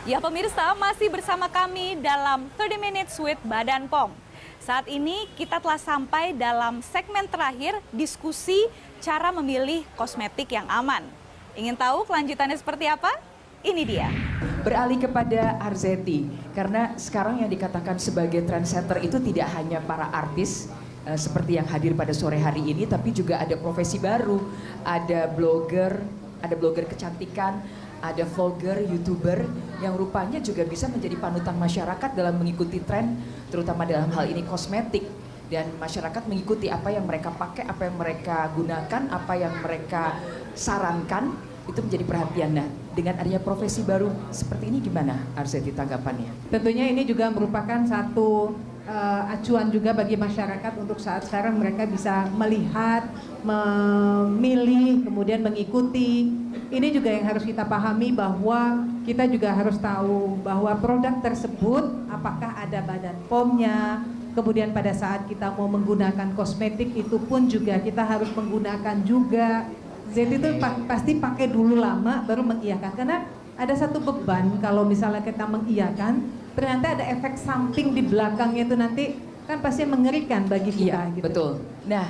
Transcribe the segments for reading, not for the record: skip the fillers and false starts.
Ya pemirsa, masih bersama kami dalam 30 Minutes with Badan POM. Saat ini kita telah sampai dalam segmen terakhir diskusi cara memilih kosmetik yang aman. Ingin tahu kelanjutannya seperti apa? Ini dia. Beralih kepada Arzeti, karena sekarang yang dikatakan sebagai trendsetter itu tidak hanya para artis seperti yang hadir pada sore hari ini, tapi juga ada profesi baru, ada blogger kecantikan, ada vlogger, youtuber yang rupanya juga bisa menjadi panutan masyarakat dalam mengikuti tren, terutama dalam hal ini kosmetik. Dan masyarakat mengikuti apa yang mereka pakai, apa yang mereka gunakan, apa yang mereka sarankan, itu menjadi perhatian. Nah, dengan adanya profesi baru seperti ini gimana Arzeti tanggapannya? Tentunya ini juga merupakan satu acuan juga bagi masyarakat untuk saat sekarang mereka bisa melihat, memilih, kemudian mengikuti. Ini juga yang harus kita pahami bahwa kita juga harus tahu bahwa produk tersebut apakah ada badan POM-nya. Kemudian pada saat kita mau menggunakan kosmetik itu pun juga kita harus menggunakan juga. Zeti itu pasti pakai dulu lama baru mengiyakan, karena ada satu beban kalau misalnya kita mengiyakan ternyata ada efek samping di belakangnya itu nanti kan pasti mengerikan bagi kita. Iya, gitu. betul. Nah,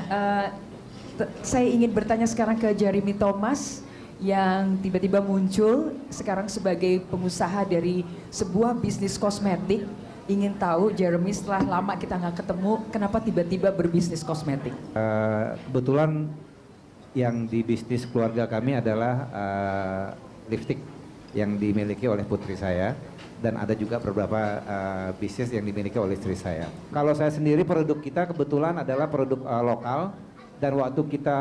saya ingin bertanya sekarang ke Jeremy Thomas yang tiba-tiba muncul sekarang sebagai pengusaha dari sebuah bisnis kosmetik. Ingin tahu Jeremy, setelah lama kita nggak ketemu, kenapa tiba-tiba berbisnis kosmetik? Kebetulan yang di bisnis keluarga kami adalah lipstick yang dimiliki oleh putri saya, dan ada juga beberapa bisnis yang dimiliki oleh istri saya. Kalau saya sendiri, produk kita kebetulan adalah produk lokal, dan waktu kita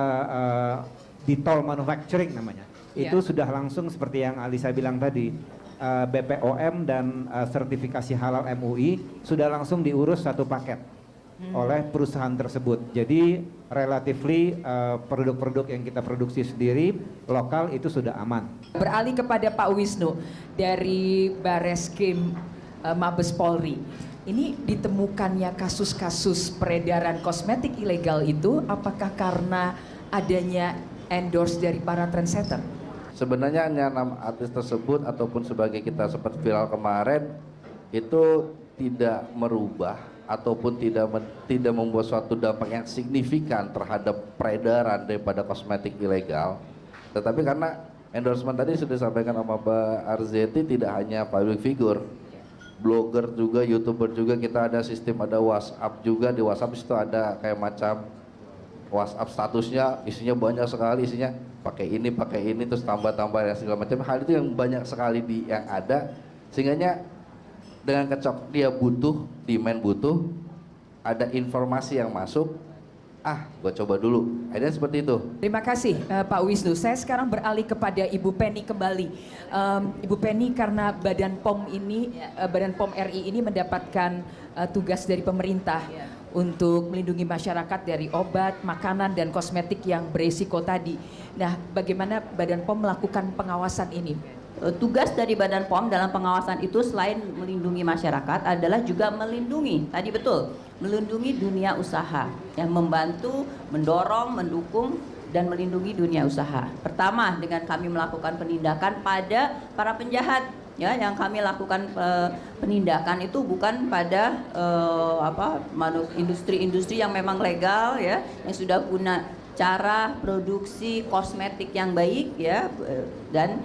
di tol manufacturing namanya, itu sudah langsung seperti yang Alisa bilang tadi, BPOM dan sertifikasi halal MUI sudah langsung diurus satu paket oleh perusahaan tersebut. Jadi relatively produk-produk yang kita produksi sendiri lokal itu sudah aman. Beralih kepada Pak Wisnu dari Bareskrim Mabes Polri. Ini ditemukannya kasus-kasus peredaran kosmetik ilegal itu apakah karena adanya endorse dari para trendsetter? Sebenarnya hanya 6 artis tersebut ataupun sebagai kita sempat viral kemarin itu tidak merubah ataupun tidak membuat suatu dampak yang signifikan terhadap peredaran daripada kosmetik ilegal. Tetapi karena endorsement tadi sudah disampaikan sama Mbak Arzeti, tidak hanya public figure, blogger juga, youtuber juga, kita ada sistem, ada WhatsApp juga. Di WhatsApp itu ada kayak macam WhatsApp statusnya, isinya banyak sekali, isinya pakai ini, terus tambah-tambah dan segala macam. Hal itu yang banyak sekali yang ada, sehingganya dengan kecok dia butuh, demand butuh, ada informasi yang masuk, gue coba dulu. Akhirnya seperti itu. Terima kasih Pak Wisnu. Saya sekarang beralih kepada Ibu Penny kembali. Ibu Penny, karena Badan POM ini, Badan POM RI ini mendapatkan tugas dari pemerintah untuk melindungi masyarakat dari obat, makanan, dan kosmetik yang beresiko tadi. Nah, bagaimana Badan POM melakukan pengawasan ini? Tugas dari Badan POM dalam pengawasan itu selain melindungi masyarakat adalah juga melindungi, tadi betul, melindungi dunia usaha, yang membantu, mendorong, mendukung, dan melindungi dunia usaha. Pertama, dengan kami melakukan penindakan pada para penjahat, ya, yang kami lakukan penindakan itu bukan pada industri-industri yang memang legal, ya, yang sudah guna cara produksi kosmetik yang baik, ya, dan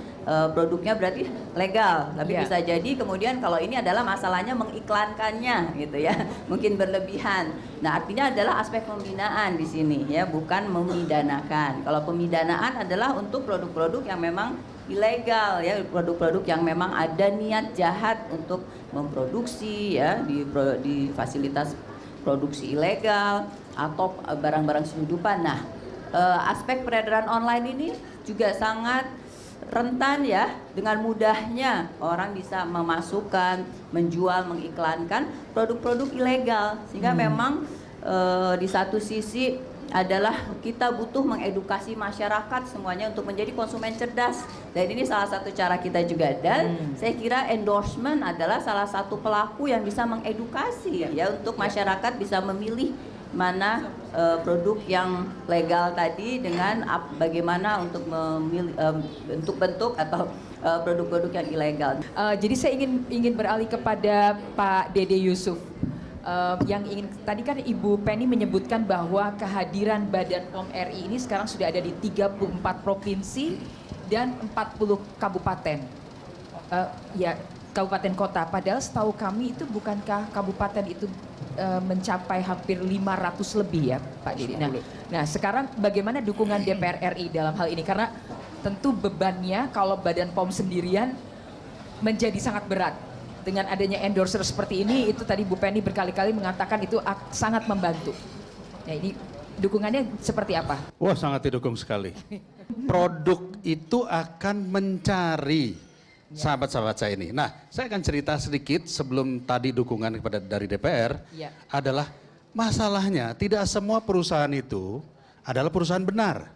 produknya berarti legal, tapi bisa jadi kemudian kalau ini adalah masalahnya mengiklankannya, gitu ya, mungkin berlebihan. Nah, artinya adalah aspek pembinaan di sini, ya, bukan memidanakan. Kalau pemidanaan adalah untuk produk-produk yang memang ilegal, ya, produk-produk yang memang ada niat jahat untuk memproduksi, ya, di fasilitas produksi ilegal atau barang-barang selundupan. Nah, aspek peredaran online ini juga sangat rentan, ya, dengan mudahnya orang bisa memasukkan, menjual, mengiklankan produk-produk ilegal, sehingga memang di satu sisi adalah kita butuh mengedukasi masyarakat semuanya untuk menjadi konsumen cerdas, dan ini salah satu cara kita juga. Dan saya kira endorsement adalah salah satu pelaku yang bisa mengedukasi, ya, untuk masyarakat bisa memilih mana produk yang legal tadi dengan bagaimana untuk memilih bentuk-bentuk atau produk-produk yang ilegal. Jadi saya ingin beralih kepada Pak Dede Yusuf. Tadi kan Ibu Penny menyebutkan bahwa kehadiran Badan POM RI ini sekarang sudah ada di 34 provinsi dan 40 kabupaten. Kabupaten kota. Padahal setahu kami itu bukankah kabupaten itu mencapai hampir 500 lebih ya Pak Dede. Nah sekarang bagaimana dukungan DPR RI dalam hal ini? Karena tentu bebannya kalau Badan POM sendirian menjadi sangat berat. Dengan adanya endorser seperti ini, itu tadi Bu Penny berkali-kali mengatakan itu sangat membantu. Nah ini dukungannya seperti apa? Wah sangat didukung sekali. Produk itu akan mencari sahabat-sahabat saya ini. Nah, saya akan cerita sedikit sebelum tadi dukungan dari DPR adalah masalahnya tidak semua perusahaan itu adalah perusahaan benar.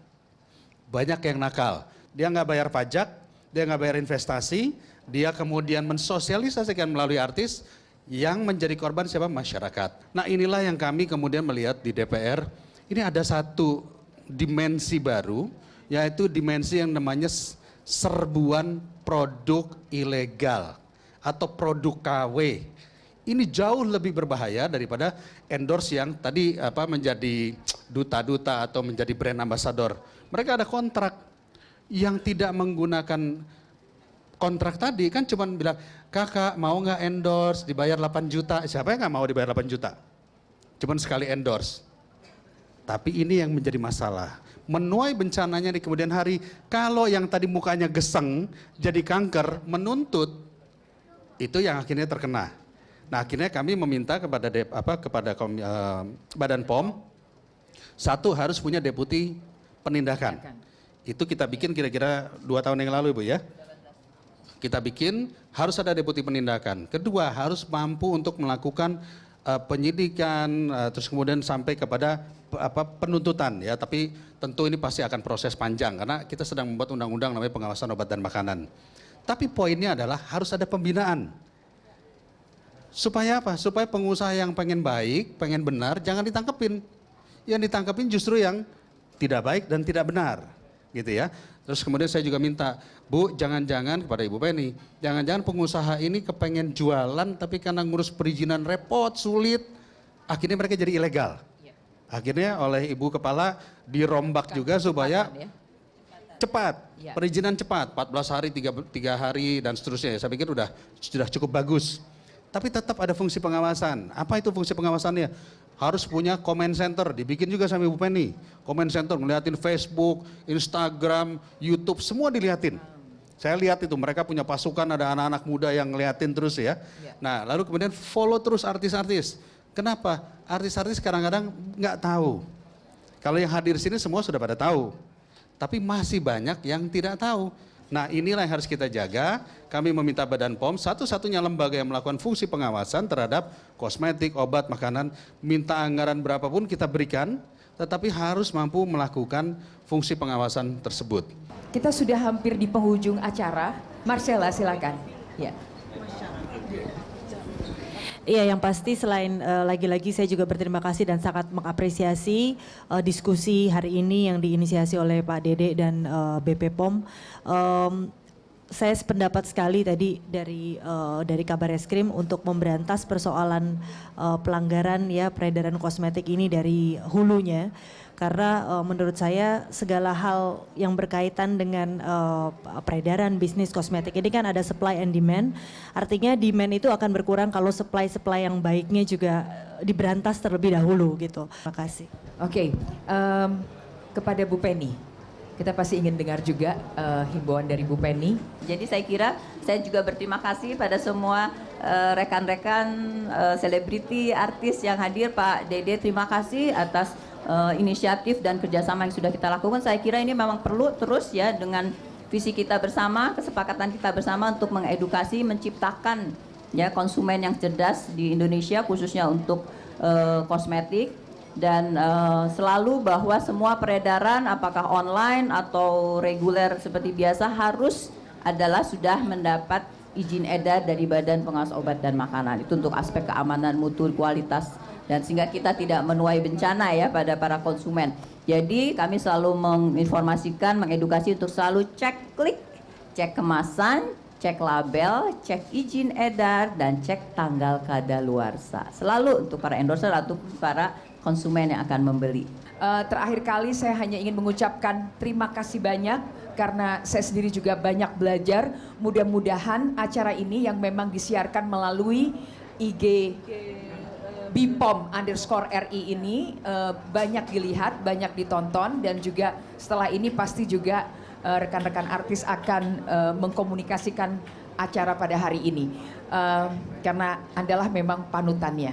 Banyak yang nakal. Dia nggak bayar pajak, dia nggak bayar investasi, dia kemudian mensosialisasikan melalui artis yang menjadi korban siapa? Masyarakat. Nah inilah yang kami kemudian melihat di DPR, ini ada satu dimensi baru, yaitu dimensi yang namanya serbuan produk ilegal atau produk KW. Ini jauh lebih berbahaya daripada endorse yang tadi menjadi duta-duta atau menjadi brand ambassador. Mereka ada kontrak yang tidak menggunakan kontrak tadi, kan cuma bilang, kakak mau nggak endorse dibayar 8 juta, siapa yang nggak mau dibayar 8 juta? Cuman sekali endorse. Tapi ini yang menjadi masalah. Menuai bencananya di kemudian hari, kalau yang tadi mukanya geseng jadi kanker, menuntut, itu yang akhirnya terkena. Nah akhirnya kami meminta kepada Badan POM, satu harus punya deputi penindakan. Itu kita bikin kira-kira 2 tahun yang lalu Ibu ya. Kita bikin harus ada deputi penindakan. Kedua harus mampu untuk melakukan penyidikan, terus kemudian sampai kepada penuntutan ya. Tapi tentu ini pasti akan proses panjang karena kita sedang membuat undang-undang namanya pengawasan obat dan makanan. Tapi poinnya adalah harus ada pembinaan. Supaya apa? Supaya pengusaha yang pengen baik, pengen benar, jangan ditangkepin. Yang ditangkepin justru yang tidak baik dan tidak benar, gitu ya. Terus kemudian saya juga minta, Bu, jangan-jangan kepada Ibu Penny, jangan-jangan pengusaha ini kepengen jualan tapi karena ngurus perizinan repot, sulit, akhirnya mereka jadi ilegal. Akhirnya oleh Ibu Kepala dirombak juga supaya cepat, perizinan cepat, 14 hari, 3 hari dan seterusnya. Saya pikir sudah cukup bagus. Tapi tetap ada fungsi pengawasan. Apa itu fungsi pengawasannya? Harus punya comment center, dibikin juga sama Ibu Penny. Comment center, ngeliatin Facebook, Instagram, YouTube, semua dilihatin. Saya lihat itu, mereka punya pasukan, ada anak-anak muda yang ngeliatin terus ya. Nah lalu kemudian follow terus artis-artis. Kenapa? Artis-artis kadang-kadang nggak tahu. Kalau yang hadir sini semua sudah pada tahu. Tapi masih banyak yang tidak tahu. Nah inilah yang harus kita jaga. Kami meminta Badan POM, satu-satunya lembaga yang melakukan fungsi pengawasan terhadap kosmetik, obat, makanan, minta anggaran berapapun kita berikan, tetapi harus mampu melakukan fungsi pengawasan tersebut. Kita sudah hampir di penghujung acara. Marcella silakan. Ya. Iya, yang pasti selain lagi-lagi saya juga berterima kasih dan sangat mengapresiasi diskusi hari ini yang diinisiasi oleh Pak Dede dan BP POM. Saya sependapat sekali tadi dari Kabar Eskrim untuk memberantas persoalan pelanggaran ya peredaran kosmetik ini dari hulunya. Karena menurut saya segala hal yang berkaitan dengan peredaran bisnis kosmetik ini kan ada supply and demand. Artinya demand itu akan berkurang kalau supply yang baiknya juga diberantas terlebih dahulu gitu. Terima kasih. Oke, kepada Bu Penny, kita pasti ingin dengar juga himbauan dari Bu Penny. Jadi saya kira saya juga berterima kasih pada semua rekan-rekan selebriti, artis yang hadir. Pak Dede, terima kasih atas inisiatif dan kerjasama yang sudah kita lakukan. Saya kira ini memang perlu terus ya dengan visi kita bersama, kesepakatan kita bersama untuk mengedukasi, menciptakan ya konsumen yang cerdas di Indonesia khususnya untuk kosmetik dan selalu bahwa semua peredaran apakah online atau reguler seperti biasa harus adalah sudah mendapat izin edar dari Badan Pengawas Obat dan Makanan. Itu untuk aspek keamanan mutu, kualitas dan sehingga kita tidak menuai bencana ya pada para konsumen. Jadi kami selalu menginformasikan, mengedukasi untuk selalu cek klik, cek kemasan, cek label, cek izin edar, dan cek tanggal kadaluarsa. Selalu untuk para endorser atau para konsumen yang akan membeli. Terakhir kali saya hanya ingin mengucapkan terima kasih banyak karena saya sendiri juga banyak belajar. Mudah-mudahan acara ini yang memang disiarkan melalui IG BPOM_RI ini banyak dilihat, banyak ditonton, dan juga setelah ini pasti juga rekan-rekan artis akan mengkomunikasikan acara pada hari ini karena Andalah memang panutannya.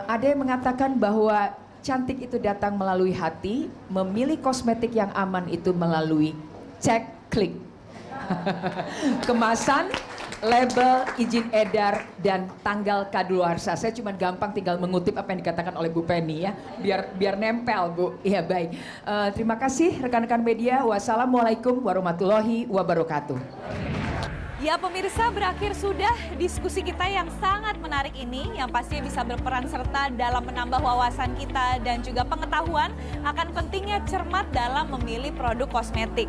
Ada yang mengatakan bahwa cantik itu datang melalui hati, memilih kosmetik yang aman itu melalui cek klik. Kemasan, label, izin edar, dan tanggal kadaluarsa. Saya cuma gampang tinggal mengutip apa yang dikatakan oleh Bu Penny ya, biar nempel Bu. Iya baik. Terima kasih rekan-rekan media. Wassalamualaikum warahmatullahi wabarakatuh. Ya pemirsa, berakhir sudah diskusi kita yang sangat menarik ini, yang pastinya bisa berperan serta dalam menambah wawasan kita dan juga pengetahuan akan pentingnya cermat dalam memilih produk kosmetik.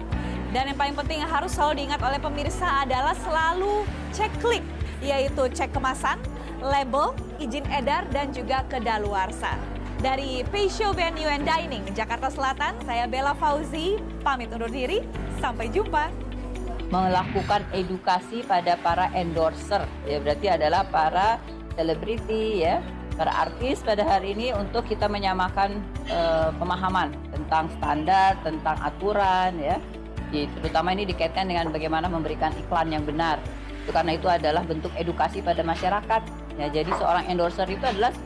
Dan yang paling penting yang harus selalu diingat oleh pemirsa adalah selalu cek klik, yaitu cek kemasan, label, izin edar, dan juga kadaluarsa. Dari Peisho Venue and Dining, Jakarta Selatan, saya Bella Fauzi, pamit undur diri, sampai jumpa. Melakukan edukasi pada para endorser, ya berarti adalah para selebriti ya, para artis pada hari ini untuk kita menyamakan pemahaman tentang standar, tentang aturan ya. Terutama ini dikaitkan dengan bagaimana memberikan iklan yang benar. Itu karena itu adalah bentuk edukasi pada masyarakat. Ya, jadi seorang endorser itu adalah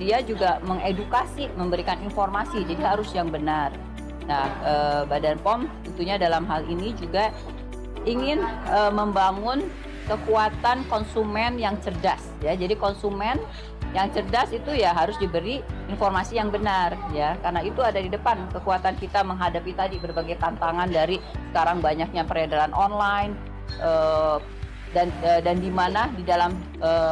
dia juga mengedukasi, memberikan informasi, jadi harus yang benar. Nah, Badan POM tentunya dalam hal ini juga ingin membangun kekuatan konsumen yang cerdas ya. Jadi konsumen yang cerdas itu ya harus diberi informasi yang benar ya. Karena itu ada di depan kekuatan kita menghadapi tadi berbagai tantangan dari sekarang banyaknya peredaran online dan di mana di dalam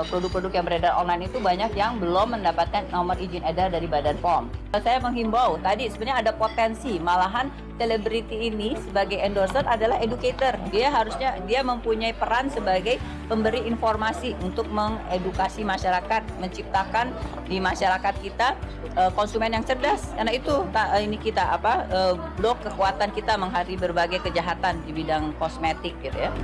produk-produk yang beredar online itu banyak yang belum mendapatkan nomor izin edar dari Badan POM. Saya menghimbau tadi sebenarnya ada potensi, malahan selebriti ini sebagai endorser adalah educator. Dia harusnya mempunyai peran sebagai pemberi informasi untuk mengedukasi masyarakat, menciptakan di masyarakat kita konsumen yang cerdas. Karena itu ini kita blok kekuatan kita menghadapi berbagai kejahatan di bidang kosmetik gitu ya.